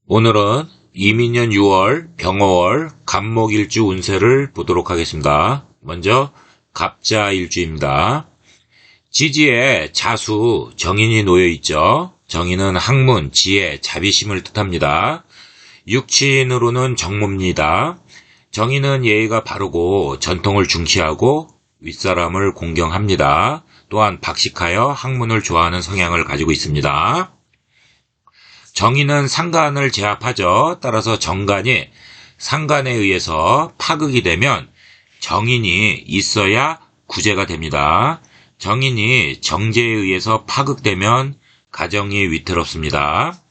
오늘은 이민년 6월 병어월 갑목일주 운세를 보도록 하겠습니다. 먼저 갑자일주입니다. 지지에 자수, 정인이 놓여있죠. 정인은 학문, 지혜, 자비심을 뜻합니다. 육친으로는 정모입니다. 정인은 예의가 바르고 전통을 중시하고 윗사람을 공경합니다. 또한 박식하여 학문을 좋아하는 성향을 가지고 있습니다. 정인은 상간을 제압하죠. 따라서 정간이 상간에 의해서 파극이 되면 정인이 있어야 구제가 됩니다. 정인이 정제에 의해서 파극되면 가정이 위태롭습니다.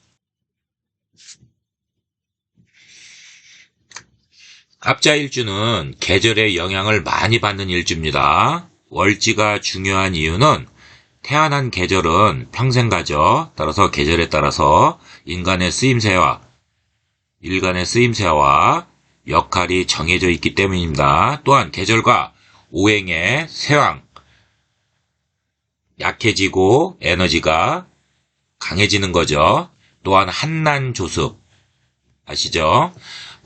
갑자일주는 계절의 영향을 많이 받는 일주입니다. 월지가 중요한 이유는 태어난 계절은 평생 가죠. 따라서 계절에 따라서 인간의 쓰임새와 일간의 쓰임새와 역할이 정해져 있기 때문입니다. 또한 계절과 오행의 세왕, 약해지고 에너지가 강해지는 거죠. 또한 한난조습, 아시죠?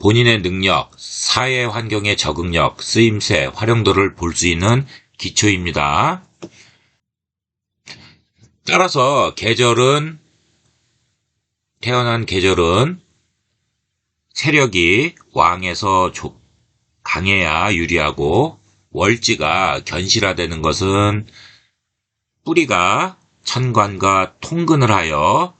본인의 능력, 사회 환경의 적응력, 쓰임새, 활용도를 볼 수 있는 기초입니다. 따라서 태어난 계절은 세력이 왕에서 강해야 유리하고, 월지가 견실화되는 것은 뿌리가 천관과 통근을 하여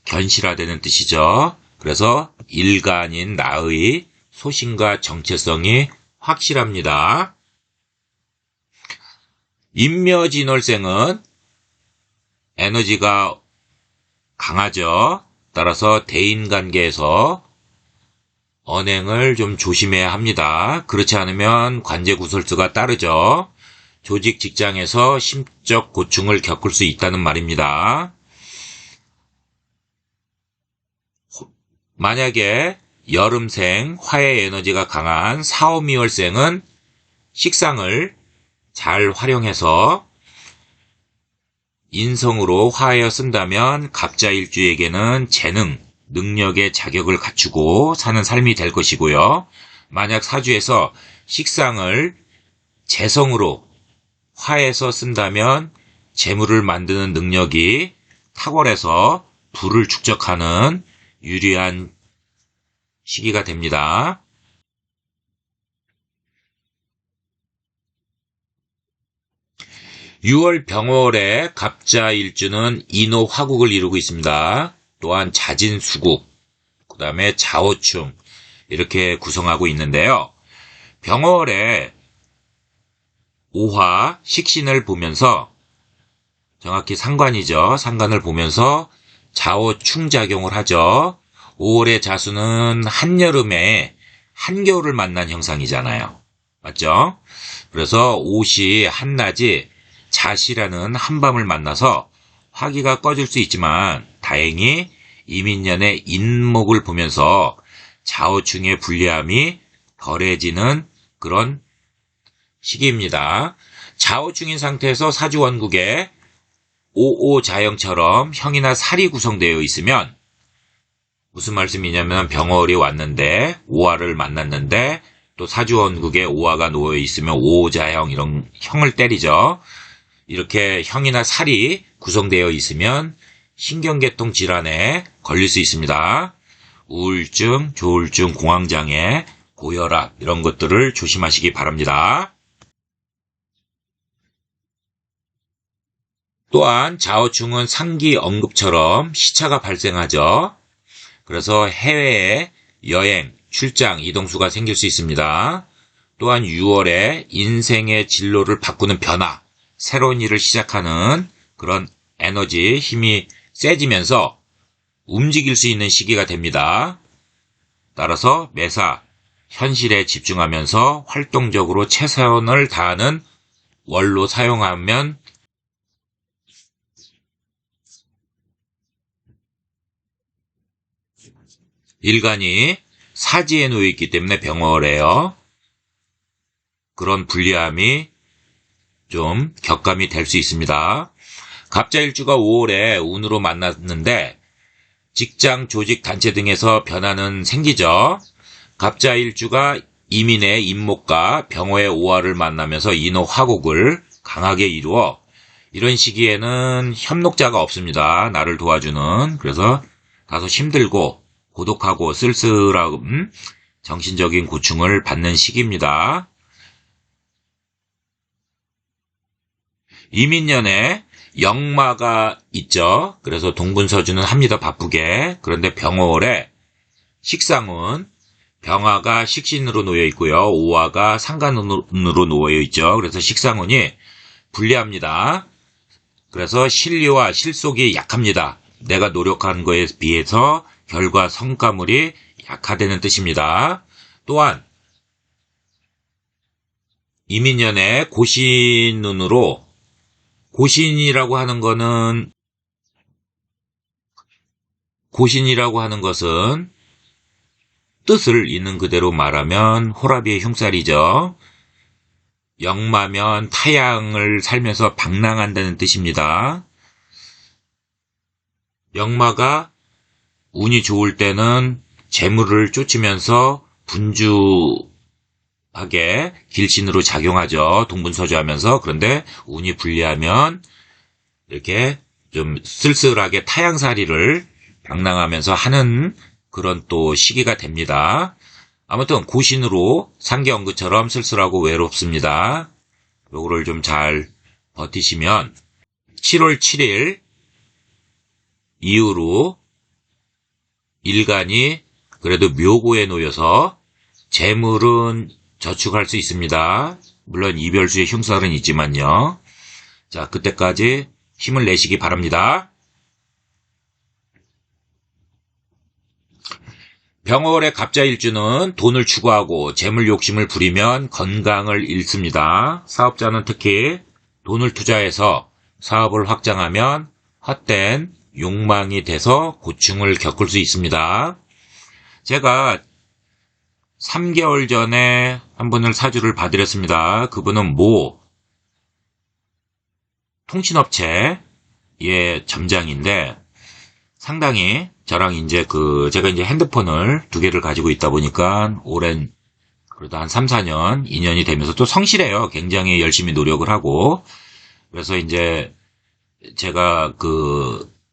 견실화되는 뜻이죠. 그래서 일간인 나의 소신과 정체성이 확실합니다. 임묘진월생은 에너지가 강하죠. 따라서 대인관계에서 언행을 좀 조심해야 합니다. 그렇지 않으면 관제구설수가 따르죠. 조직 직장에서 심적 고충을 겪을 수 있다는 말입니다. 만약에 여름생, 화의 에너지가 강한 사오미월생은 식상을 잘 활용해서 인성으로 화하여 쓴다면 갑자일주에게는 재능, 능력의 자격을 갖추고 사는 삶이 될 것이고요. 만약 사주에서 식상을 재성으로 화해서 쓴다면 재물을 만드는 능력이 탁월해서 부를 축적하는 유리한 시기가 됩니다. (6월) 병월의 갑자일주는 인호화국을 이루고 있습니다. 또한 자진수국, 그 다음에 자오충 이렇게 구성하고 있는데요. 병월에 오화 식신을 보면서, 정확히 상관이죠. 상관을 보면서 자오충작용을 하죠. 5월의 자수는 한여름에 한겨울을 만난 형상이잖아요. 맞죠? 그래서 옷이 한낮이 자시라는 한밤을 만나서 화기가 꺼질 수 있지만 다행히 이민년의 인목을 보면서 자오충의 불리함이 덜해지는 그런 시기입니다. 자오충인 상태에서 사주원국에 오오자형처럼 형이나 살이 구성되어 있으면, 무슨 말씀이냐면 병월이 왔는데 오화를 만났는데 또 사주원국에 오화가 놓여 있으면 오오자형, 이런 형을 때리죠. 이렇게 형이나 살이 구성되어 있으면 신경계통 질환에 걸릴 수 있습니다. 우울증, 조울증, 공황장애, 고혈압 이런 것들을 조심하시기 바랍니다. 또한 자오충은 상기 언급처럼 시차가 발생하죠. 그래서 해외에 여행, 출장, 이동수가 생길 수 있습니다. 또한 6월에 인생의 진로를 바꾸는 변화, 새로운 일을 시작하는 그런 에너지, 힘이 세지면서 움직일 수 있는 시기가 됩니다. 따라서 매사 현실에 집중하면서 활동적으로 최선을 다하는 월로 사용하면 일간이 사지에 놓여 있기 때문에 병월에요. 그런 불리함이 좀 격감이 될 수 있습니다. 갑자일주가 5월에 운으로 만났는데 직장, 조직, 단체 등에서 변화는 생기죠. 갑자일주가 이민의 임목과 병호의 오화를 만나면서 인호 화곡을 강하게 이루어 이런 시기에는 협록자가 없습니다. 나를 도와주는. 그래서 다소 힘들고 고독하고 쓸쓸한 정신적인 고충을 받는 시기입니다. 이민년에 역마가 있죠. 그래서 동분서주는 합니다. 바쁘게. 그런데 병월에 식상은 병화가 식신으로 놓여 있고요. 오화가 상간운으로 놓여 있죠. 그래서 식상운이 불리합니다. 그래서 실리와 실속이 약합니다. 내가 노력한 거에 비해서 결과 성과물이 약화되는 뜻입니다. 또한 이민년에 고신운으로, 고신이라고 하는 것은 뜻을 있는 그대로 말하면 호라비의 흉살이죠. 역마면 타양을 살면서 방랑한다는 뜻입니다. 역마가 운이 좋을 때는 재물을 쫓으면서 분주하게 길신으로 작용하죠. 동분서주하면서. 그런데 운이 불리하면 이렇게 좀 쓸쓸하게 타양살이를 방랑하면서 하는 그런 또 시기가 됩니다. 아무튼 고신으로 상계언급처럼 쓸쓸하고 외롭습니다. 요거를 좀 잘 버티시면 7월 7일 이후로 일간이 그래도 묘고에 놓여서 재물은 저축할 수 있습니다. 물론 이별수의 흉살은 있지만요. 자, 그때까지 힘을 내시기 바랍니다. 병월의 갑자일주는 돈을 추구하고 재물 욕심을 부리면 건강을 잃습니다. 사업자는 특히 돈을 투자해서 사업을 확장하면 헛된 욕망이 돼서 고충을 겪을 수 있습니다. 제가 3개월 전에 한 분을 사주를 봐드렸습니다. 그분은 모 통신업체의 점장인데 상당히 저랑 제가 핸드폰을 2개를 가지고 있다 보니까 오랜, 그래도 한 3, 4년, 2년이 되면서 또 성실해요. 굉장히 열심히 노력을 하고. 그래서 제가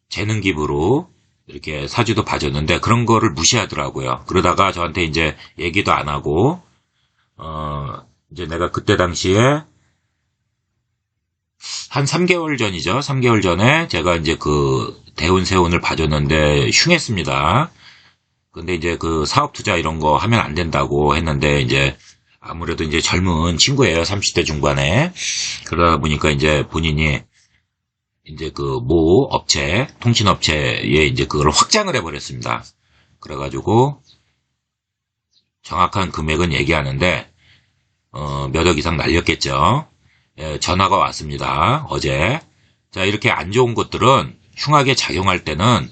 재능 기부로 이렇게 사주도 봐줬는데 그런 거를 무시하더라고요. 그러다가 저한테 얘기도 안 하고, 내가 그때 당시에 한 3개월 전이죠. 3개월 전에 제가 대운 세운을 봐줬는데 흉했습니다. 근데 사업 투자 이런 거 하면 안 된다고 했는데 아무래도 젊은 친구예요. 30대 중반에. 그러다 보니까 본인이 모 업체, 통신업체에 그걸 확장을 해버렸습니다. 그래가지고 정확한 금액은 얘기하는데 몇 억 이상 날렸겠죠. 예, 전화가 왔습니다. 어제. 자, 이렇게 안 좋은 것들은 흉하게 작용할 때는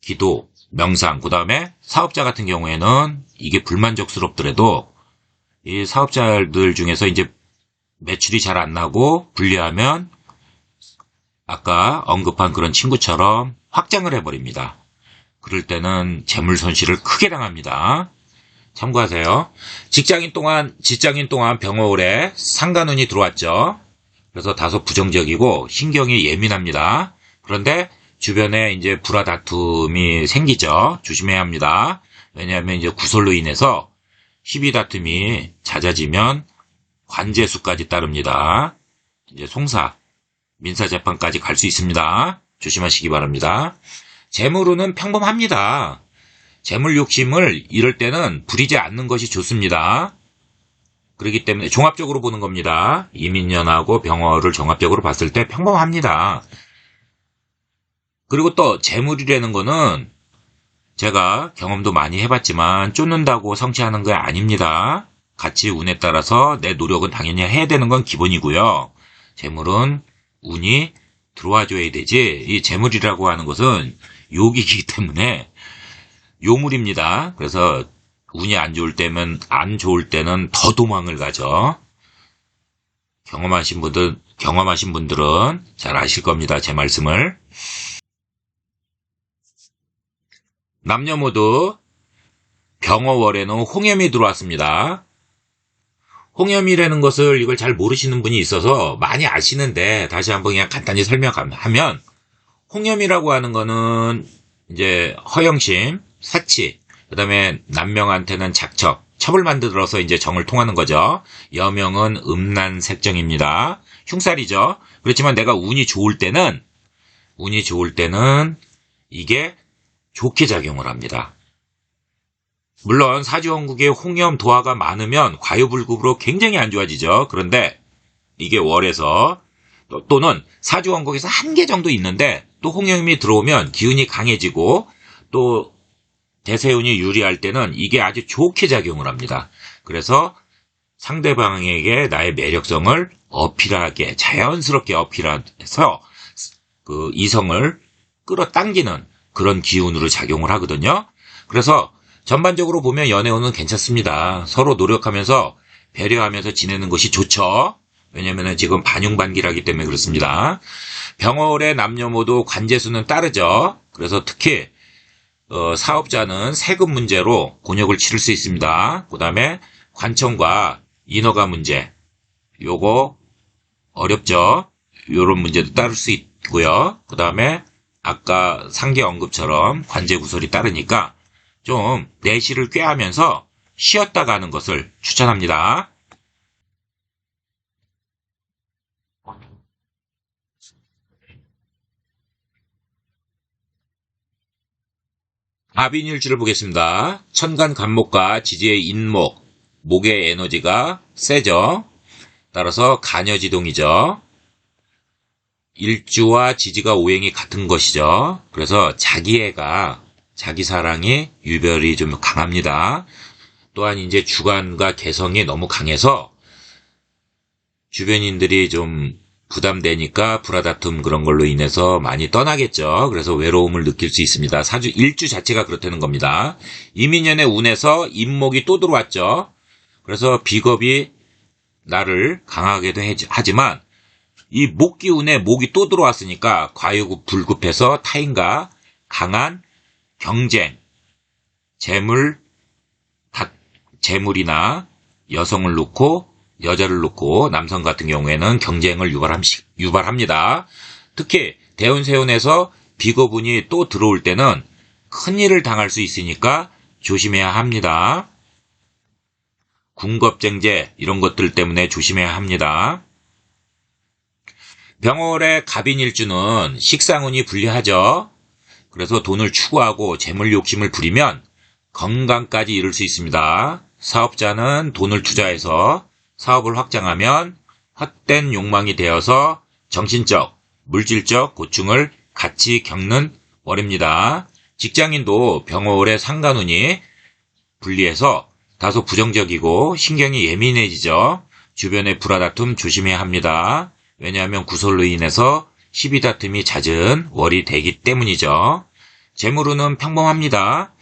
기도, 명상, 그 다음에 사업자 같은 경우에는 이게 불만족스럽더라도 이 사업자들 중에서 매출이 잘 안 나고 불리하면 아까 언급한 그런 친구처럼 확장을 해버립니다. 그럴 때는 재물 손실을 크게 당합니다. 참고하세요. 직장인 동안 병월에 상간운이 들어왔죠. 그래서 다소 부정적이고 신경이 예민합니다. 그런데 주변에 불화 다툼이 생기죠. 조심해야 합니다. 왜냐하면 구설로 인해서 시비 다툼이 잦아지면 관제수까지 따릅니다. 송사, 민사재판까지 갈 수 있습니다. 조심하시기 바랍니다. 재물운은 평범합니다. 재물 욕심을 이럴 때는 부리지 않는 것이 좋습니다. 그렇기 때문에 종합적으로 보는 겁니다. 이민년하고 병월을 종합적으로 봤을 때 평범합니다. 그리고 또 재물이라는 거는 제가 경험도 많이 해봤지만 쫓는다고 성취하는 게 아닙니다. 같이 운에 따라서 내 노력은 당연히 해야 되는 건 기본이고요. 재물은 운이 들어와줘야 되지, 이 재물이라고 하는 것은 욕이기 때문에 요물입니다. 그래서 운이 안 좋을 때는 더 도망을 가죠. 경험하신 분들은 잘 아실 겁니다. 제 말씀을. 남녀 모두 병어월에는 홍염이 들어왔습니다. 홍염이라는 것을 이걸 잘 모르시는 분이 있어서 많이 아시는데 다시 한번 그냥 간단히 설명하면 홍염이라고 하는 거는 이제 허영심, 사치, 그 다음에 남명한테는 작척, 첩을 만들어서 이제 정을 통하는 거죠. 여명은 음란색정입니다. 흉살이죠. 그렇지만 내가 운이 좋을 때는 이게 좋게 작용을 합니다. 물론 사주원국에 홍염, 도화가 많으면 과유불급으로 굉장히 안 좋아지죠. 그런데 이게 월에서 또는 사주원국에서 한 개 정도 있는데 또 홍염이 들어오면 기운이 강해지고 또 대세운이 유리할 때는 이게 아주 좋게 작용을 합니다. 그래서 상대방에게 나의 매력성을 어필하게, 자연스럽게 어필해서 그 이성을 끌어당기는 그런 기운으로 작용을 하거든요. 그래서 전반적으로 보면 연애운은 괜찮습니다. 서로 노력하면서 배려하면서 지내는 것이 좋죠. 왜냐면은 지금 반용반기라기 때문에 그렇습니다. 병월의 남녀 모두 관제수는 따르죠. 그래서 특히 사업자는 세금 문제로 곤욕을 치를 수 있습니다. 그 다음에 관청과 인허가 문제, 요거 어렵죠. 요런 문제도 따를 수 있고요. 그 다음에 아까 상계 언급처럼 관제 구설이 따르니까 좀 내실을 꾀하면서 쉬었다 가는 것을 추천합니다. 아빈일주를 보겠습니다. 천간 간목과 지지의 인목, 목의 에너지가 세죠. 따라서 간여지동이죠. 일주와 지지가 오행이 같은 것이죠. 그래서 자기애가, 자기 사랑이 유별이 좀 강합니다. 또한 이제 주관과 개성이 너무 강해서 주변인들이 좀 부담되니까 불화다툼 그런 걸로 인해서 많이 떠나겠죠. 그래서 외로움을 느낄 수 있습니다. 일주 자체가 그렇다는 겁니다. 이민년의 운에서 인목이 또 들어왔죠. 그래서 비겁이 나를 강하게도 하지만 이 목기운에 목이 또 들어왔으니까 과유급 불급해서 타인과 강한 경쟁, 재물이나 여성을 놓고 여자를 놓고 남성 같은 경우에는 경쟁을 유발합니다. 특히 대운세운에서 비거분이 또 들어올 때는 큰일을 당할 수 있으니까 조심해야 합니다. 군겁쟁제 이런 것들 때문에 조심해야 합니다. 병월의 갑인일주는 식상운이 불리하죠. 그래서 돈을 추구하고 재물 욕심을 부리면 건강까지 이룰 수 있습니다. 사업자는 돈을 투자해서 사업을 확장하면 헛된 욕망이 되어서 정신적, 물질적 고충을 같이 겪는 월입니다. 직장인도 병월의 상간운이 불리해서 다소 부정적이고 신경이 예민해지죠. 주변의 불화다툼 조심해야 합니다. 왜냐하면 구설로 인해서 시비다툼이 잦은 월이 되기 때문이죠. 재물운은 평범합니다.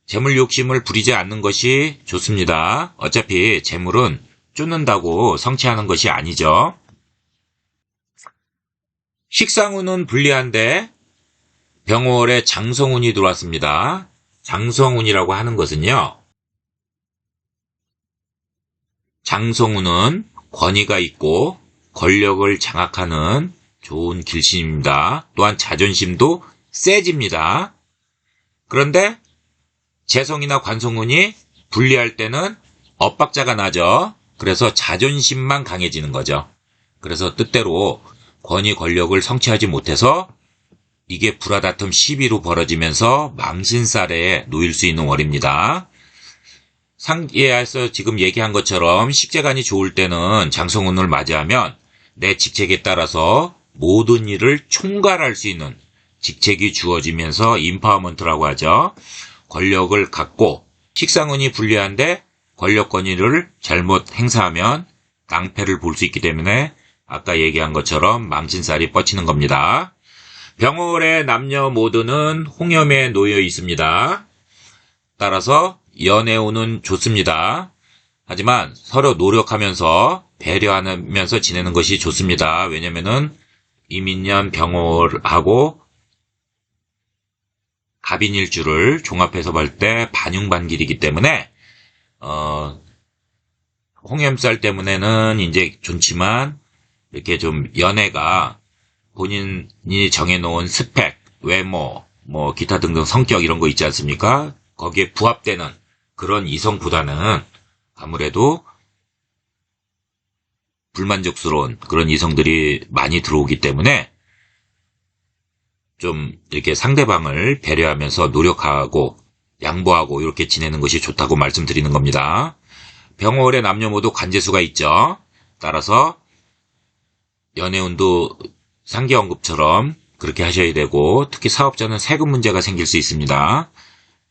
재물 욕심을 부리지 않는 것이 좋습니다. 어차피 재물은 쫓는다고 성취하는 것이 아니죠. 식상운은 불리한데 병월에 장성운이 들어왔습니다. 장성운이라고 하는 것은요. 장성운은 권위가 있고 권력을 장악하는 좋은 길신입니다. 또한 자존심도 세집니다. 그런데 재성이나 관성운이 불리할 때는 엇박자가 나죠. 그래서 자존심만 강해지는 거죠. 그래서 뜻대로 권위 권력을 성취하지 못해서 이게 불화다툼 시비로 벌어지면서 망신살에 놓일 수 있는 월입니다. 상계에서 지금 얘기한 것처럼 식재간이 좋을 때는 장성운을 맞이하면 내 직책에 따라서 모든 일을 총괄할 수 있는 직책이 주어지면서 인파워먼트라고 하죠. 권력을 갖고 식상운이 불리한데 권력 권위를 잘못 행사하면 낭패를 볼 수 있기 때문에 아까 얘기한 것처럼 망신살이 뻗치는 겁니다. 병월의 남녀 모두는 홍염에 놓여 있습니다. 따라서 연애운은 좋습니다. 하지만 서로 노력하면서 배려하면서 지내는 것이 좋습니다. 왜냐면은 이민년 병월하고 갑인일주를 종합해서 볼 때 반흉반길이기 때문에 홍염살 때문에는 이제 좋지만 이렇게 좀 연애가 본인이 정해놓은 스펙, 외모, 뭐 기타 등등 성격 이런 거 있지 않습니까? 거기에 부합되는 그런 이성보다는 아무래도 불만족스러운 그런 이성들이 많이 들어오기 때문에 좀 이렇게 상대방을 배려하면서 노력하고 양보하고 이렇게 지내는 것이 좋다고 말씀드리는 겁니다. 병월에 남녀 모두 관재수가 있죠. 따라서 연애운도 상기언급처럼 그렇게 하셔야 되고, 특히 사업자는 세금 문제가 생길 수 있습니다.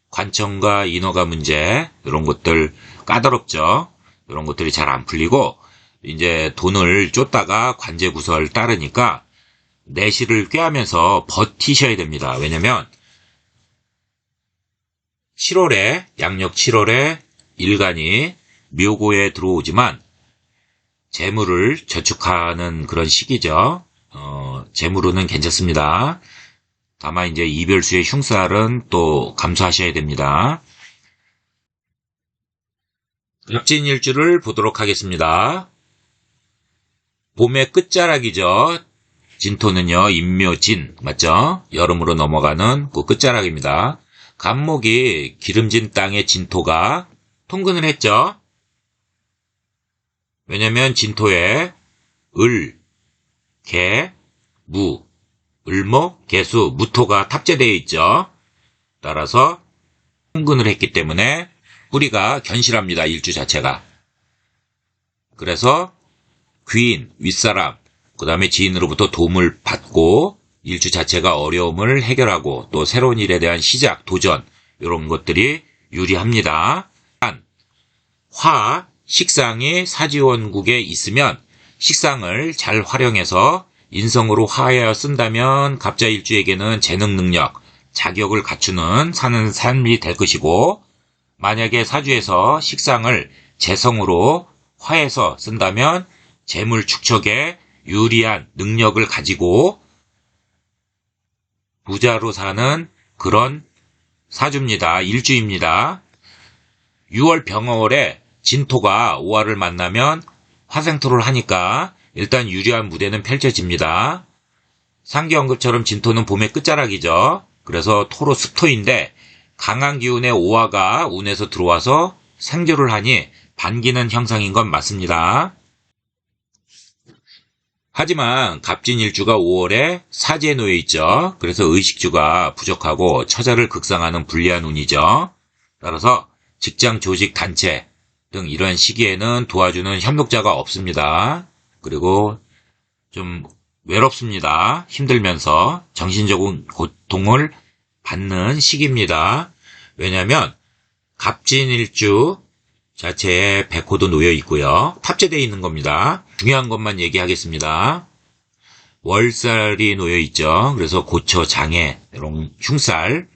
관청과 인허가 문제 이런 것들 까다롭죠. 이런 것들이 잘 안 풀리고 이제 돈을 쫓다가 관제구설 따르니까 내실을 꾀하면서 버티셔야 됩니다. 왜냐면 7월에 양력 7월에 일간이 묘고에 들어오지만 재물을 저축하는 그런 시기죠. 재물로는 괜찮습니다. 다만 이제 이별수의 흉살은 또 감수하셔야 됩니다. 갑진일주를 보도록 하겠습니다. 봄의 끝자락이죠. 진토는요, 임묘진, 맞죠? 여름으로 넘어가는 그 끝자락입니다. 간목이 기름진 땅의 진토가 통근을 했죠. 왜냐면 진토에 을, 개, 무, 을목, 개수, 무토가 탑재되어 있죠. 따라서 통근을 했기 때문에 뿌리가 견실합니다. 일주 자체가. 그래서 귀인, 윗사람, 그 다음에 지인으로부터 도움을 받고 일주 자체가 어려움을 해결하고 또 새로운 일에 대한 시작, 도전 이런 것들이 유리합니다. 화, 식상이 사지원국에 있으면 식상을 잘 활용해서 인성으로 화하여 쓴다면 갑자일주에게는 재능 능력, 자격을 갖추는 사는 삶이 될 것이고, 만약에 사주에서 식상을 재성으로 화해서 쓴다면 재물 축척에 유리한 능력을 가지고 부자로 사는 그런 사주입니다. 일주입니다. 6월 병월에 진토가 5화를 만나면 화생토를 하니까 일단 유리한 무대는 펼쳐집니다. 상기언급처럼 진토는 봄의 끝자락이죠. 그래서 토로 습토인데 강한 기운의 5화가 운에서 들어와서 생조를 하니 반기는 형상인 건 맞습니다. 하지만 갑진일주가 5월에 사지에 놓여 있죠. 그래서 의식주가 부족하고 처자를 극상하는 불리한 운이죠. 따라서 직장, 조직, 단체 등 이런 시기에는 도와주는 협력자가 없습니다. 그리고 좀 외롭습니다. 힘들면서 정신적인 고통을 받는 시기입니다. 왜냐하면 갑진일주 자체에 백호도 놓여 있고요. 탑재되어 있는 겁니다. 중요한 것만 얘기하겠습니다. 월살이 놓여 있죠. 그래서 고처, 장애, 이런 흉살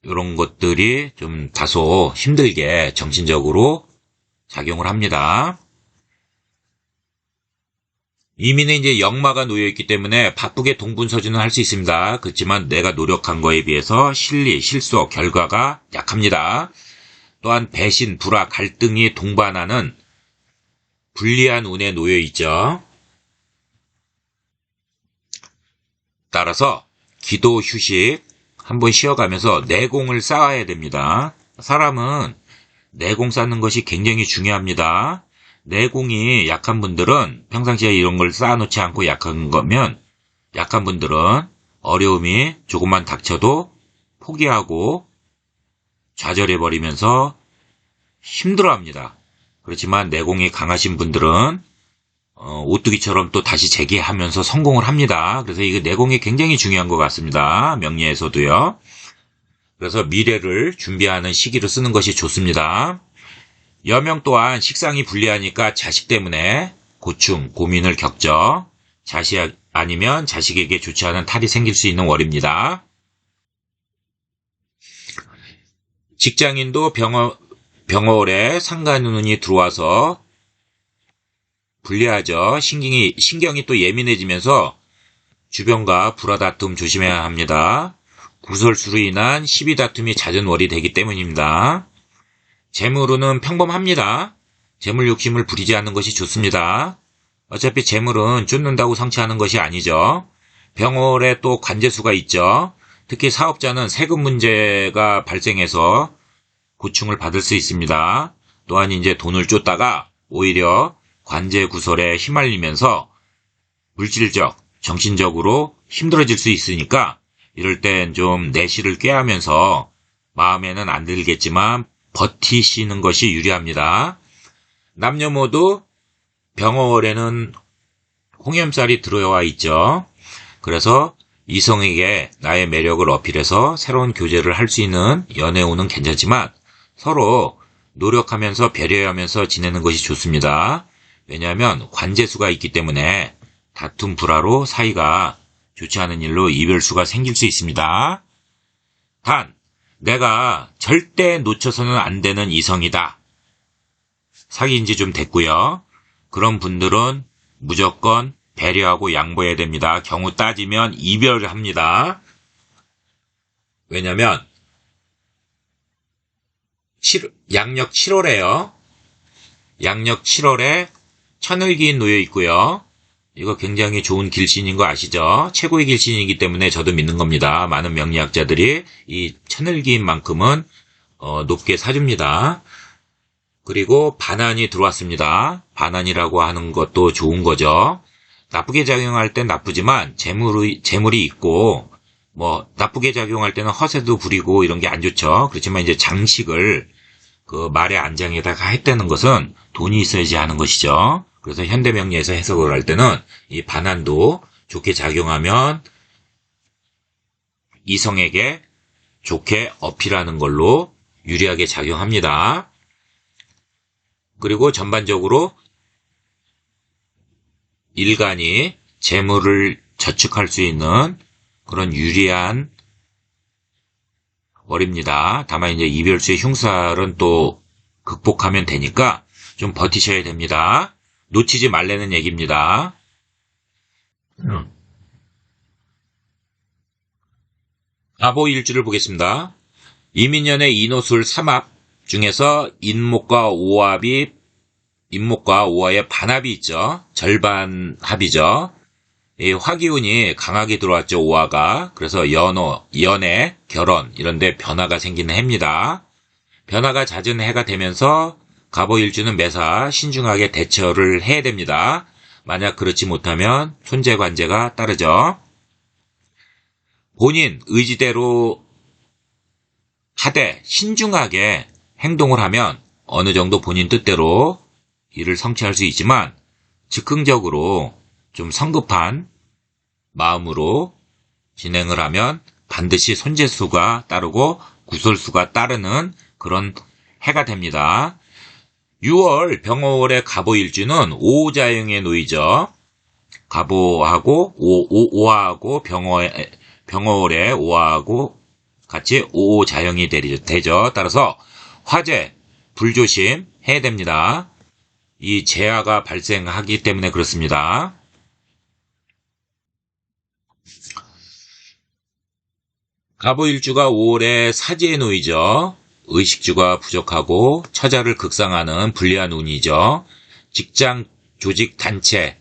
이런 것들이 좀 다소 힘들게 정신적으로 작용을 합니다. 이민에 이제 역마가 놓여있기 때문에 바쁘게 동분서주는 할 수 있습니다. 그렇지만 내가 노력한 거에 비해서 실리, 실속, 결과가 약합니다. 또한 배신, 불화, 갈등이 동반하는 불리한 운에 놓여있죠. 따라서 기도, 휴식 한번 쉬어가면서 내공을 쌓아야 됩니다. 사람은 내공 쌓는 것이 굉장히 중요합니다. 내공이 약한 분들은 평상시에 이런 걸 쌓아놓지 않고 약한 분들은 어려움이 조금만 닥쳐도 포기하고 좌절해버리면서 힘들어합니다. 그렇지만 내공이 강하신 분들은 오뚜기처럼 또 다시 재기하면서 성공을 합니다. 그래서 이게 내공이 굉장히 중요한 것 같습니다. 명리에서도요. 그래서 미래를 준비하는 시기로 쓰는 것이 좋습니다. 여명 또한 식상이 불리하니까 자식 때문에 고충, 고민을 겪죠. 자식 아니면 자식에게 좋지 않은 탈이 생길 수 있는 월입니다. 직장인도 병월에 상간운이 들어와서 불리하죠. 신경이 또 예민해지면서 주변과 불화다툼 조심해야 합니다. 구설수로 인한 시비 다툼이 잦은 월이 되기 때문입니다. 재물운은 평범합니다. 재물 욕심을 부리지 않는 것이 좋습니다. 어차피 재물은 쫓는다고 성취하는 것이 아니죠. 병월에 또 관재수가 있죠. 특히 사업자는 세금 문제가 발생해서 고충을 받을 수 있습니다. 또한 이제 돈을 쫓다가 오히려 관재 구설에 휘말리면서 물질적, 정신적으로 힘들어질 수 있으니까 이럴 땐 좀 내실을 꾀하면서 마음에는 안 들겠지만 버티시는 것이 유리합니다. 남녀 모두 병월에는 홍염살이 들어와 있죠. 그래서 이성에게 나의 매력을 어필해서 새로운 교제를 할 수 있는 연애운은 괜찮지만 서로 노력하면서 배려하면서 지내는 것이 좋습니다. 왜냐하면 관재수가 있기 때문에 다툼 불화로 사이가 좋지 않은 일로 이별수가 생길 수 있습니다. 단, 내가 절대 놓쳐서는 안 되는 이성이다. 사귄 지 좀 됐고요. 그런 분들은 무조건 배려하고 양보해야 됩니다. 경우 따지면 이별을 합니다. 왜냐면 양력 7월에요. 양력 7월에 천을기인 놓여 있고요. 이거 굉장히 좋은 길신인 거 아시죠? 최고의 길신이기 때문에 저도 믿는 겁니다. 많은 명리학자들이 이 천을기인만큼은 높게 사줍니다. 그리고 반환이 들어왔습니다. 반환이라고 하는 것도 좋은 거죠. 나쁘게 작용할 땐 나쁘지만 재물이 있고 나쁘게 작용할 때는 허세도 부리고 이런 게 안 좋죠. 그렇지만 이제 장식을 그 말의 안장에다가 했다는 것은 돈이 있어야지 하는 것이죠. 그래서 현대명리에서 해석을 할 때는 이 반환도 좋게 작용하면 이성에게 좋게 어필하는 걸로 유리하게 작용합니다. 그리고 전반적으로 일간이 재물을 저축할 수 있는 그런 유리한 월입니다. 다만 이제 이별수의 흉살은 또 극복하면 되니까 좀 버티셔야 됩니다. 놓치지 말라는 얘기입니다. 아보일주를 보겠습니다. 이민년의 인호술 3합 중에서 인목과 오화의 반합이 있죠. 절반 합이죠. 이 화기운이 강하게 들어왔죠, 오화가. 그래서 연애, 결혼 이런 데 변화가 생기는 해입니다. 변화가 잦은 해가 되면서 갑오일주는 매사 신중하게 대처를 해야 됩니다. 만약 그렇지 못하면 손재관제가 따르죠. 본인 의지대로 하되 신중하게 행동을 하면 어느 정도 본인 뜻대로 일을 성취할 수 있지만 즉흥적으로 좀 성급한 마음으로 진행을 하면 반드시 손재수가 따르고 구설수가 따르는 그런 해가 됩니다. 6월 병월의 갑오일주는 오자형에 놓이죠. 갑오하고 오화하고 병월의 오화하고 같이 오자형이 되죠. 따라서 화재, 불조심 해야 됩니다. 이 재화가 발생하기 때문에 그렇습니다. 갑오일주가 5월에 사지에 놓이죠. 의식주가 부족하고 처자를 극상하는 불리한 운이죠. 직장, 조직, 단체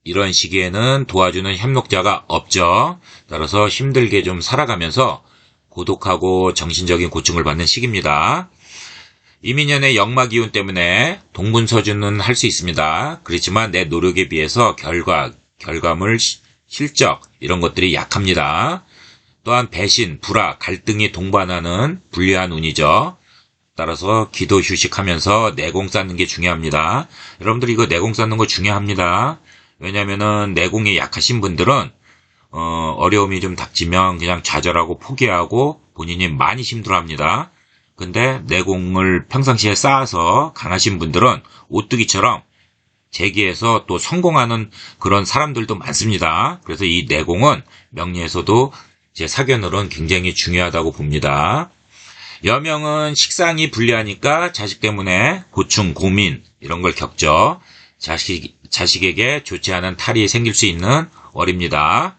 이런 시기에는 도와주는 협력자가 없죠. 따라서 힘들게 좀 살아가면서 고독하고 정신적인 고충을 받는 시기입니다. 이민년의 역마기운 때문에 동분서주는 할 수 있습니다. 그렇지만 내 노력에 비해서 결과물, 실적 이런 것들이 약합니다. 또한 배신, 불화, 갈등이 동반하는 불리한 운이죠. 따라서 기도 휴식하면서 내공 쌓는 게 중요합니다. 여러분들 이거 내공 쌓는 거 중요합니다. 왜냐면은 내공이 약하신 분들은 어려움이 좀 닥치면 그냥 좌절하고 포기하고 본인이 많이 힘들어합니다. 근데 내공을 평상시에 쌓아서 강하신 분들은 오뚜기처럼 재기에서 또 성공하는 그런 사람들도 많습니다. 그래서 이 내공은 명리에서도 제 사견으로는 굉장히 중요하다고 봅니다. 여명은 식상이 불리하니까 자식 때문에 고충, 고민 이런 걸 겪죠. 자식에게 좋지 않은 탈이 생길 수 있는 월입니다.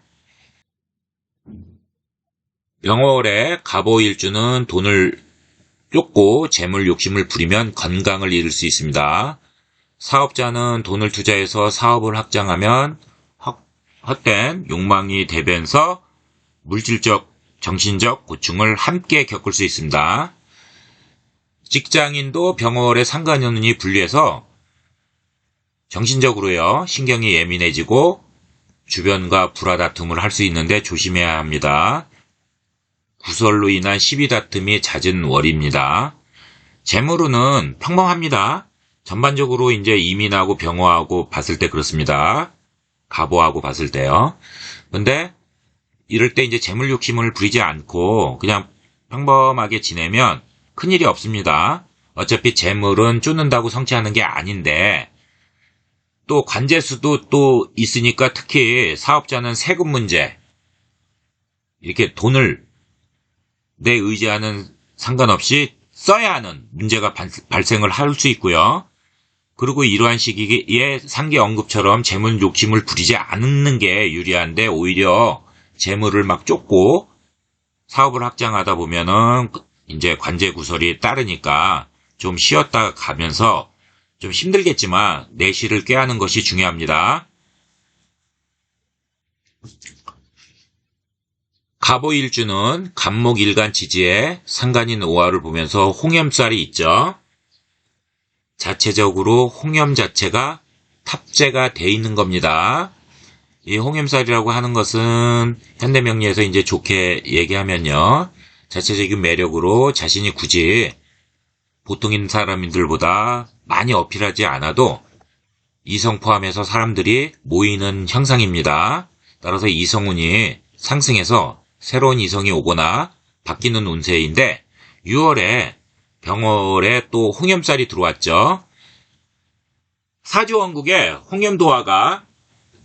병월에 갑오일주는 돈을 쫓고 재물 욕심을 부리면 건강을 잃을 수 있습니다. 사업자는 돈을 투자해서 사업을 확장하면 헛된 욕망이 대변해서 물질적, 정신적 고충을 함께 겪을 수 있습니다. 직장인도 병월에 상관연운이 분리해서 정신적으로요, 신경이 예민해지고 주변과 불화다툼을 할 수 있는데 조심해야 합니다. 구설로 인한 시비다툼이 잦은 월입니다. 재물운은 평범합니다. 전반적으로 이제 이민하고 병화하고 봤을 때 그렇습니다. 갑오하고 봤을 때요. 근데 이럴 때 이제 재물 욕심을 부리지 않고 그냥 평범하게 지내면 큰일이 없습니다. 어차피 재물은 쫓는다고 성취하는 게 아닌데 또 관제수도 또 있으니까 특히 사업자는 세금 문제 이렇게 돈을 내 의지와는 상관없이 써야 하는 문제가 발생을 할 수 있고요. 그리고 이러한 시기에 상계 언급처럼 재물 욕심을 부리지 않는 게 유리한데 오히려 재물을 막 쫓고 사업을 확장하다 보면은 이제 관제 구설이 따르니까 좀 쉬었다 가면서 좀 힘들겠지만 내실을 꾀하는 것이 중요합니다. 갑오일주는 갑목일간 지지에 상간인 오화를 보면서 홍염살이 있죠. 자체적으로 홍염 자체가 탑재가 돼 있는 겁니다. 이 홍염살이라고 하는 것은 현대명리에서 이제 좋게 얘기하면요. 자체적인 매력으로 자신이 굳이 보통인 사람들보다 많이 어필하지 않아도 이성 포함해서 사람들이 모이는 형상입니다. 따라서 이성운이 상승해서 새로운 이성이 오거나 바뀌는 운세인데 6월에 병월에 또 홍염살이 들어왔죠. 사주원국에 홍염도화가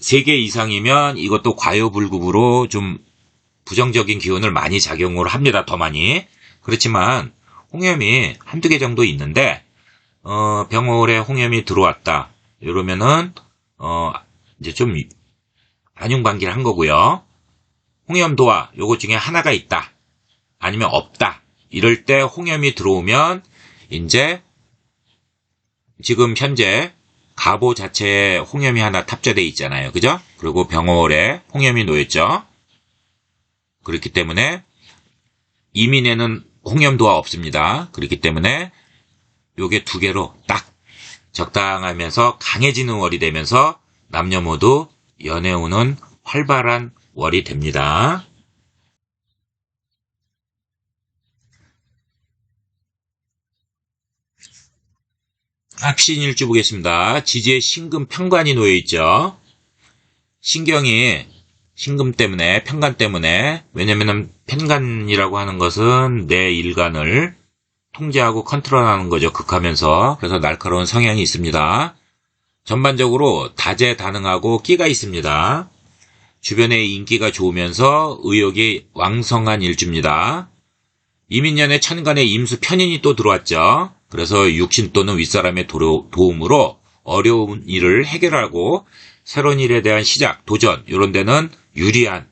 3개 이상이면 이것도 과요불급으로 좀 부정적인 기운을 많이 작용을 합니다. 더 많이. 그렇지만 홍염이 한두 개 정도 있는데 병월에 홍염이 들어왔다. 이러면은 이제 좀 안용반기를 한 거고요. 홍염도화 요것 중에 하나가 있다. 아니면 없다. 이럴 때 홍염이 들어오면 이제 지금 현재 갑오 자체에 홍염이 하나 탑재되어 있잖아요. 그죠? 그리고 병월에 홍염이 놓였죠. 그렇기 때문에 이민에는 홍염도화 없습니다. 그렇기 때문에 요게 2개로 딱 적당하면서 강해지는 월이 되면서 남녀 모두 연애운은 활발한 월이 됩니다. 합신일주 보겠습니다. 지지에 신금 편관이 놓여있죠. 신경이 신금 때문에 편관 때문에 왜냐면은 편관이라고 하는 것은 내 일간을 통제하고 컨트롤하는 거죠. 극하면서. 그래서 날카로운 성향이 있습니다. 전반적으로 다재다능하고 끼가 있습니다. 주변의 인기가 좋으면서 의욕이 왕성한 일주입니다. 이민년에 천간에 임수 편인이 또 들어왔죠. 그래서 육신 또는 윗사람의 도움으로 어려운 일을 해결하고 새로운 일에 대한 시작, 도전 이런 데는 유리한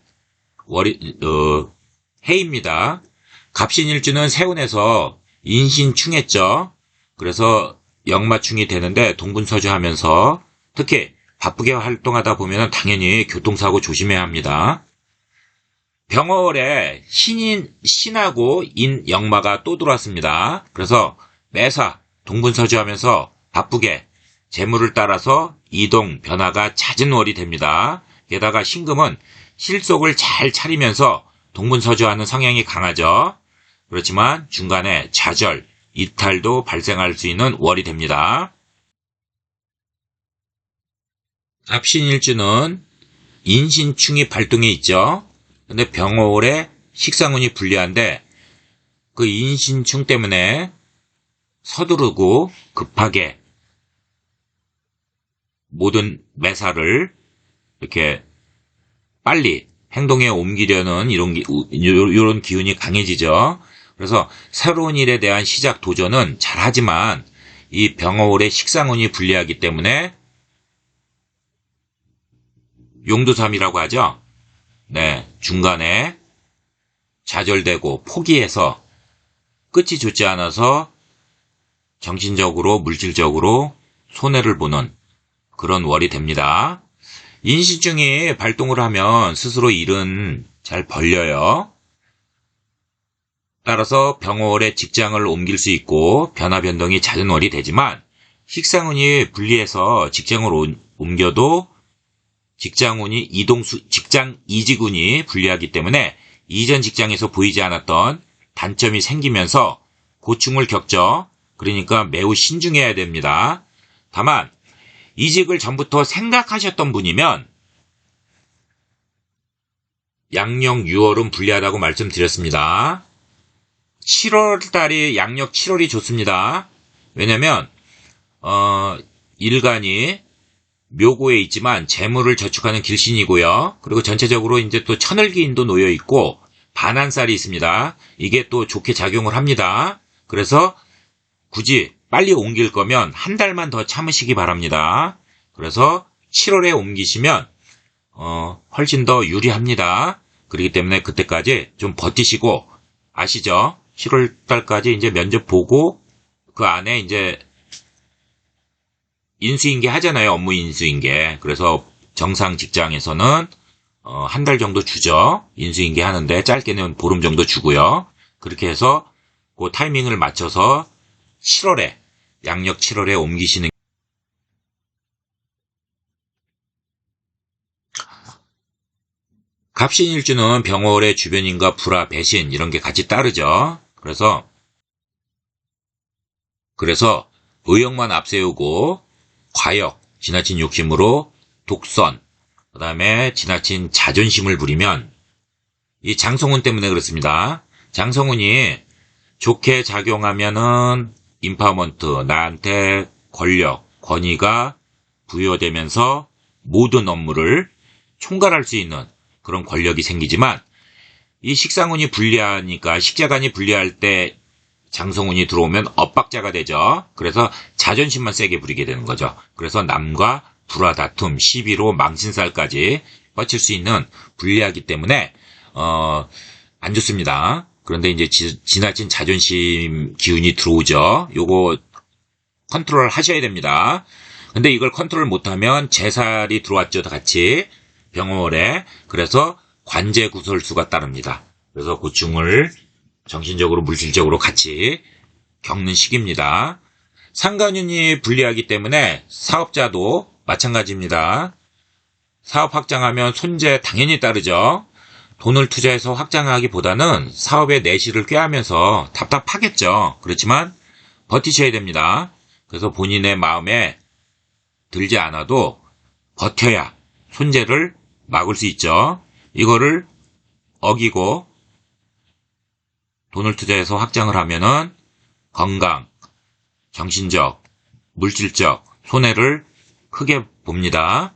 해입니다. 갑신일주는 세운에서 인신충했죠. 그래서 역마충이 되는데 동분서주하면서 특히 바쁘게 활동하다 보면 당연히 교통사고 조심해야 합니다. 병월에 신하고 인역마가 또 들어왔습니다. 그래서 매사 동분서주하면서 바쁘게 재물을 따라서 이동 변화가 잦은 월이 됩니다. 게다가 신금은 실속을 잘 차리면서 동분서주하는 성향이 강하죠. 그렇지만 중간에 좌절, 이탈도 발생할 수 있는 월이 됩니다. 갑신일주는 인신충이 발동해 있죠. 근데 병월에 식상운이 불리한데 그 인신충 때문에 서두르고 급하게 모든 매사를 이렇게 빨리 행동에 옮기려는 이런 기운이 강해지죠. 그래서 새로운 일에 대한 시작 도전은 잘하지만 이 병월에 식상운이 불리하기 때문에 용두삼이라고 하죠. 네, 중간에 좌절되고 포기해서 끝이 좋지 않아서 정신적으로 물질적으로 손해를 보는 그런 월이 됩니다. 인신증이 발동을 하면 스스로 일은 잘 벌려요. 따라서 병월에 직장을 옮길 수 있고 변화 변동이 잦은 월이 되지만 식상운이 불리해서 직장을 옮겨도 직장 이직운이 불리하기 때문에 이전 직장에서 보이지 않았던 단점이 생기면서 고충을 겪죠. 그러니까 매우 신중해야 됩니다. 다만 이직을 전부터 생각하셨던 분이면 양력 6월은 불리하다고 말씀드렸습니다. 7월달이 양력 7월이 좋습니다. 왜냐면 일간이 묘고에 있지만 재물을 저축하는 길신이고요. 그리고 전체적으로 이제 또 천을기인도 놓여 있고 반한살이 있습니다. 이게 또 좋게 작용을 합니다. 그래서 굳이 빨리 옮길 거면 한 달만 더 참으시기 바랍니다. 그래서 7월에 옮기시면 훨씬 더 유리합니다. 그렇기 때문에 그때까지 좀 버티시고 아시죠? 7월 달까지 이제 면접 보고 그 안에 이제 인수인계 하잖아요. 업무 인수인계. 그래서 정상 직장에서는 한 달 정도 주죠. 인수인계 하는데 짧게는 보름 정도 주고요. 그렇게 해서 그 타이밍을 맞춰서 7월에 양력 7월에 옮기시는 갑신일주는 병월의 주변인과 불화, 배신 이런 게 같이 따르죠. 그래서 의욕만 앞세우고 과욕, 지나친 욕심으로 독선, 그 다음에 지나친 자존심을 부리면 이 장성운 때문에 그렇습니다. 장성운이 좋게 작용하면은 인파먼트, 나한테 권력, 권위가 부여되면서 모든 업무를 총괄할 수 있는 그런 권력이 생기지만 이 식상운이 불리하니까 식자간이 불리할 때 장성운이 들어오면 엇박자가 되죠. 그래서 자존심만 세게 부리게 되는 거죠. 그래서 남과 불화 다툼, 시비로 망신살까지 뻗칠 수 있는 불리하기 때문에 안 좋습니다. 그런데 이제 지나친 자존심 기운이 들어오죠. 요거 컨트롤 하셔야 됩니다. 근데 이걸 컨트롤 못하면 재살이 들어왔죠. 같이 병월에. 그래서 관제 구설수가 따릅니다. 그래서 고충을 정신적으로 물질적으로 같이 겪는 시기입니다. 상간운이 불리하기 때문에 사업자도 마찬가지입니다. 사업 확장하면 손재 당연히 따르죠. 돈을 투자해서 확장하기보다는 사업의 내실을 꾀하면서 답답하겠죠. 그렇지만 버티셔야 됩니다. 그래서 본인의 마음에 들지 않아도 버텨야 손재를 막을 수 있죠. 이거를 어기고 돈을 투자해서 확장을 하면은 건강, 정신적, 물질적 손해를 크게 봅니다.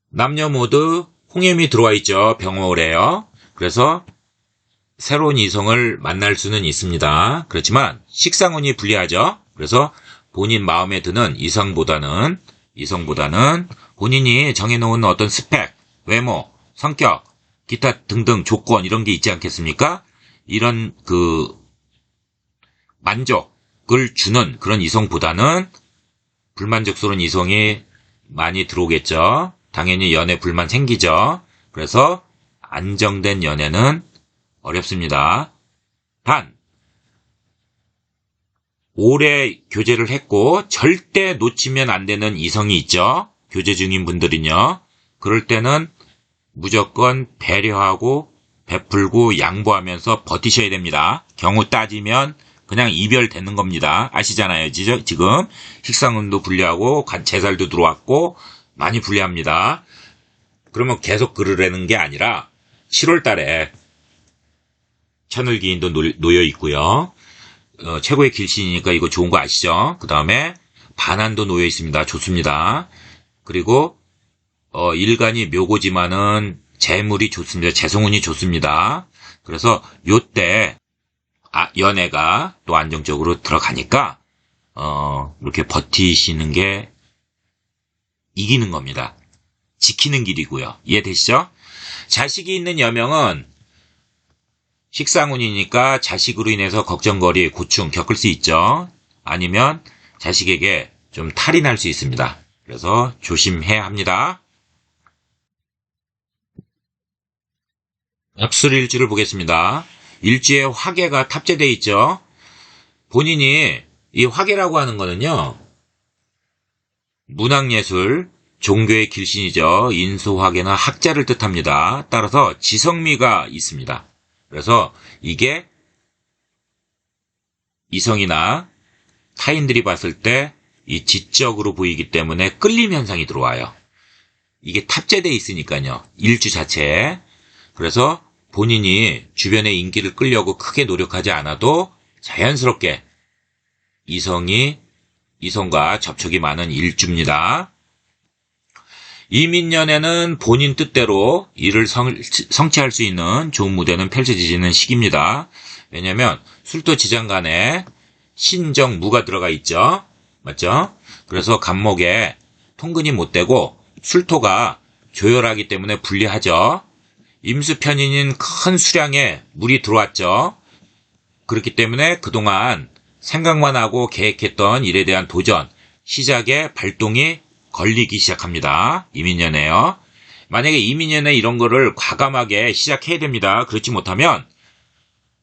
남녀 모두 홍염이 들어와 있죠. 병월에요. 그래서 새로운 이성을 만날 수는 있습니다. 그렇지만 식상운이 불리하죠. 그래서 본인 마음에 드는 이성보다는 본인이 정해놓은 어떤 스펙, 외모, 성격, 기타 등등 조건 이런 게 있지 않겠습니까? 이런 만족을 주는 그런 이성보다는 불만족스러운 이성이 많이 들어오겠죠. 당연히 연애 불만 생기죠. 그래서 안정된 연애는 어렵습니다. 단 오래 교제를 했고 절대 놓치면 안 되는 이성이 있죠. 교제 중인 분들은요. 그럴 때는 무조건 배려하고 베풀고 양보하면서 버티셔야 됩니다. 경우 따지면 그냥 이별되는 겁니다. 아시잖아요. 지금 식상운도 불리하고 재살도 들어왔고 많이 불리합니다. 그러면 계속 그러려는 게 아니라 7월 달에 천을기인도 놓여 있고요. 최고의 길신이니까 이거 좋은 거 아시죠? 그 다음에 반한도 놓여 있습니다. 좋습니다. 그리고 일간이 묘고지만은 재물이 좋습니다. 재성운이 좋습니다. 그래서 요때 연애가 또 안정적으로 들어가니까 이렇게 버티시는 게 이기는 겁니다. 지키는 길이고요. 이해되시죠? 자식이 있는 여명은 식상운이니까 자식으로 인해서 걱정거리, 고충 겪을 수 있죠. 아니면 자식에게 좀 탈이 날 수 있습니다. 그래서 조심해야 합니다. 갑술일주를 보겠습니다. 일주에 화계가 탑재되어 있죠. 본인이 이 화계라고 하는 거는요, 문학예술, 종교의 길신이죠. 인소화계나 학자를 뜻합니다. 따라서 지성미가 있습니다. 그래서 이게 이성이나 타인들이 봤을 때 이 지적으로 보이기 때문에 끌림 현상이 들어와요. 이게 탑재되어 있으니까요. 일주 자체에. 그래서 본인이 주변의 인기를 끌려고 크게 노력하지 않아도 자연스럽게 이성과 접촉이 많은 일주입니다. 이민년에는 본인 뜻대로 일을 성취할 수 있는 좋은 무대는 펼쳐지는 시기입니다. 왜냐하면 술토 지장간에 신정무가 들어가 있죠. 맞죠? 그래서 간목에 통근이 못 되고 술토가 조열하기 때문에 불리하죠. 임수편인인 큰 수량의 물이 들어왔죠. 그렇기 때문에 그동안 생각만 하고 계획했던 일에 대한 도전, 시작에 발동이 걸리기 시작합니다. 이민년에요. 만약에 이민년에 이런 거를 과감하게 시작해야 됩니다. 그렇지 못하면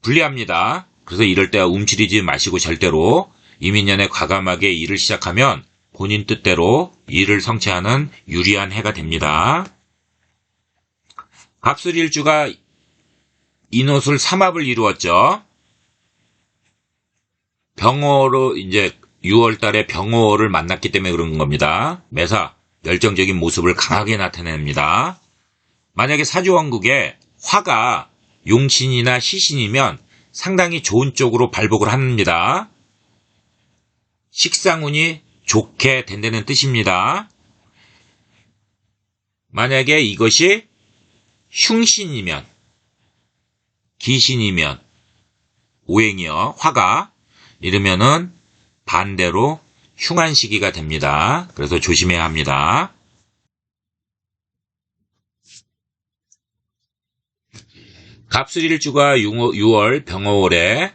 불리합니다. 그래서 이럴 때 움츠리지 마시고 절대로 이민년에 과감하게 일을 시작하면 본인 뜻대로 일을 성취하는 유리한 해가 됩니다. 갑술일주가 인호술 삼합을 이루었죠. 병호로 이제 6월 달에 병호를 만났기 때문에 그런 겁니다. 매사 열정적인 모습을 강하게 나타냅니다. 만약에 사주원국에 화가 용신이나 시신이면 상당히 좋은 쪽으로 발복을 합니다. 식상운이 좋게 된다는 뜻입니다. 만약에 이것이 흉신이면, 기신이면, 오행이요, 화가 이러면은 반대로 흉한 시기가 됩니다. 그래서 조심해야 합니다. 갑술일주가 6월 병호월에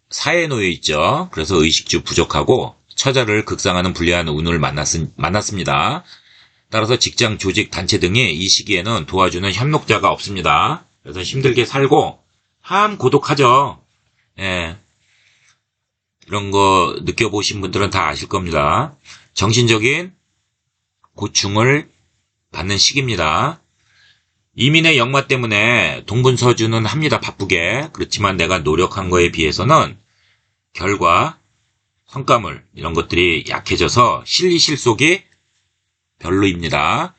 사에 놓여 있죠. 그래서 의식주 부족하고 처자를 극상하는 불리한 운을 만났습니다. 따라서 직장, 조직, 단체 등이 이 시기에는 도와주는 협력자가 없습니다. 그래서 힘들게 살고 참 고독하죠. 예. 이런 거 느껴보신 분들은 다 아실 겁니다. 정신적인 고충을 받는 시기입니다. 이민의 역마 때문에 동분서주는 합니다. 바쁘게. 그렇지만 내가 노력한 거에 비해서는 결과, 성과물 이런 것들이 약해져서 실리실속이 별로입니다.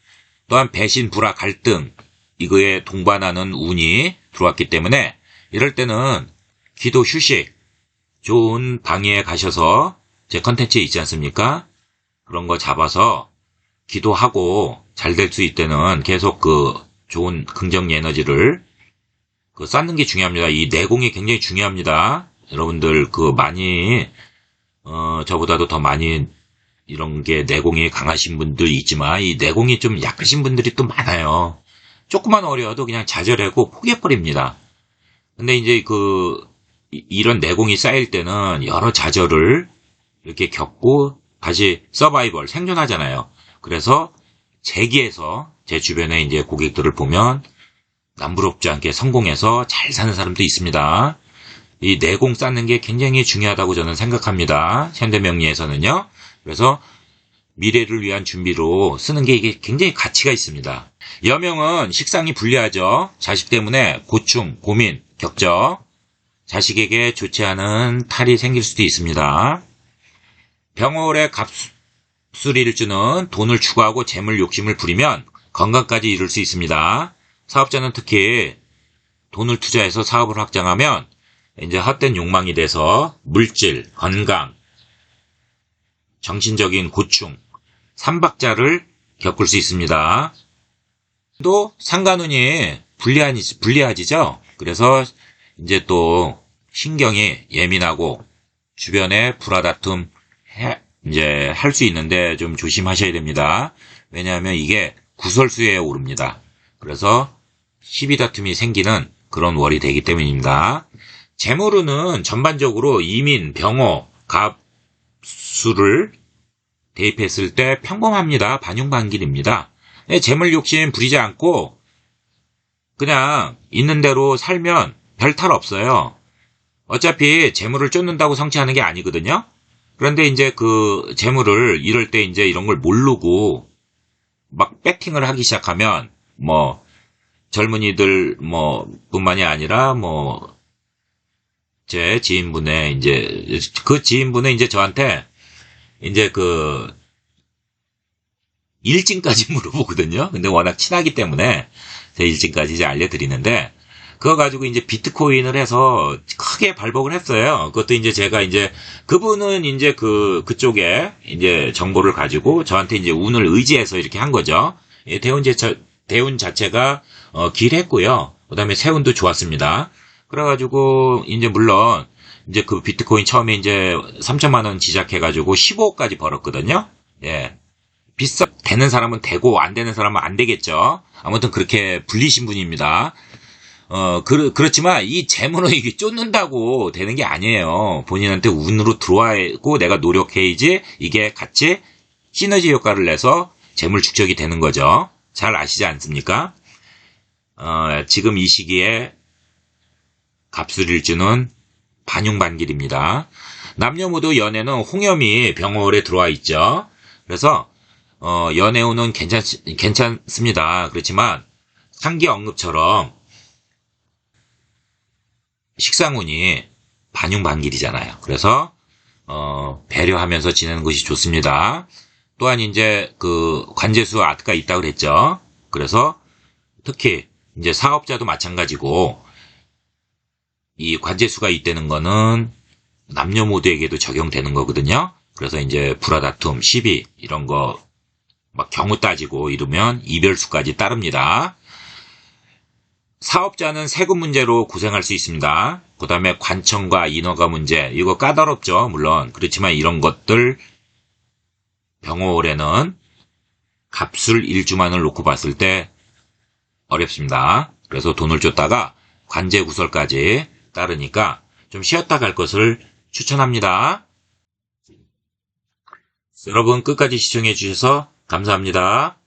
또한 배신, 불화, 갈등 이거에 동반하는 운이 들어왔기 때문에 이럴 때는 기도, 휴식, 좋은 방에 가셔서 제 컨텐츠에 있지 않습니까? 그런 거 잡아서 기도하고 잘 될 수 있다는 계속 좋은 긍정 에너지를 쌓는 게 중요합니다. 이 내공이 굉장히 중요합니다. 여러분들 많이 저보다도 더 많이 이런 게 내공이 강하신 분들 있지만 이 내공이 좀 약하신 분들이 또 많아요. 조금만 어려워도 그냥 좌절하고 포기해버립니다. 근데 이제 이런 내공이 쌓일 때는 여러 좌절을 이렇게 겪고 다시 서바이벌, 생존하잖아요. 그래서 재기해서 제 주변에 이제 고객들을 보면 남부럽지 않게 성공해서 잘 사는 사람도 있습니다. 이 내공 쌓는 게 굉장히 중요하다고 저는 생각합니다. 현대명리에서는요. 그래서 미래를 위한 준비로 쓰는 게 이게 굉장히 가치가 있습니다. 여명은 식상이 불리하죠. 자식 때문에 고충, 고민 겪죠. 자식에게 좋지 않은 탈이 생길 수도 있습니다. 병월의 갑술일주는 돈을 추구하고 재물 욕심을 부리면 건강까지 이룰 수 있습니다. 사업자는 특히 돈을 투자해서 사업을 확장하면 이제 헛된 욕망이 돼서 물질, 건강, 정신적인 고충, 삼박자를 겪을 수 있습니다. 또 상간운이 불리해지죠. 그래서 이제 또 신경이 예민하고 주변에 불화다툼 이제 할 수 있는데 좀 조심하셔야 됩니다. 왜냐하면 이게 구설수에 오릅니다. 그래서 시비 다툼이 생기는 그런 월이 되기 때문입니다. 재물운은 전반적으로 이민, 병호, 갑수를 대입했을 때 평범합니다. 반용반길입니다. 재물 욕심 부리지 않고 그냥 있는 대로 살면 별 탈 없어요. 어차피 재물을 쫓는다고 성취하는 게 아니거든요. 그런데 이제 그 재물을 이럴 때 이제 이런 걸 모르고 막 배팅을 하기 시작하면 뭐 젊은이들 뭐 뿐만이 아니라 뭐 제 지인분의 이제 그 지인분은 이제 저한테 이제 그 일진까지 물어보거든요. 근데 워낙 친하기 때문에 제 일진까지 이제 알려드리는데 그거 가지고 이제 비트코인을 해서 크게 발복을 했어요. 그것도 이제 제가 이제 그분은 이제 그쪽에 이제 정보를 가지고 저한테 이제 운을 의지해서 이렇게 한 거죠. 예, 대운 자체가 길했고요. 그다음에 세운도 좋았습니다. 그래가지고 이제 물론 이제 그 비트코인 처음에 이제 3천만 원 지작해가지고 15억까지 벌었거든요. 예. 되는 사람은 되고 안 되는 사람은 안 되겠죠. 아무튼 그렇게 불리신 분입니다. 그렇지만 이 재물은 이게 쫓는다고 되는 게 아니에요. 본인한테 운으로 들어와고 내가 노력해야지 이게 같이 시너지 효과를 내서 재물 축적이 되는 거죠. 잘 아시지 않습니까? 지금 이 시기에 갑술일주는 반용반길입니다. 남녀모두 연애는 홍염이 병월에 들어와 있죠. 그래서 연애운은 괜찮습니다. 그렇지만 상기 억립처럼 식상운이 반용반길이잖아요. 그래서 배려하면서 지내는 것이 좋습니다. 또한 이제 그 관제수 아트가 있다고 그랬죠. 그래서 특히 이제 사업자도 마찬가지고 이 관제수가 있다는 거는 남녀 모두에게도 적용되는 거거든요. 그래서 이제 불화다툼, 시비 이런 거 막 경우 따지고 이러면 이별수까지 따릅니다. 사업자는 세금 문제로 고생할 수 있습니다. 그 다음에 관청과 인허가 문제, 이거 까다롭죠. 물론 그렇지만 이런 것들 병호월에는 갑술 일주만을 놓고 봤을 때 어렵습니다. 그래서 돈을 줬다가 관제구설까지 따르니까 좀 쉬었다 갈 것을 추천합니다. 여러분 끝까지 시청해 주셔서 감사합니다.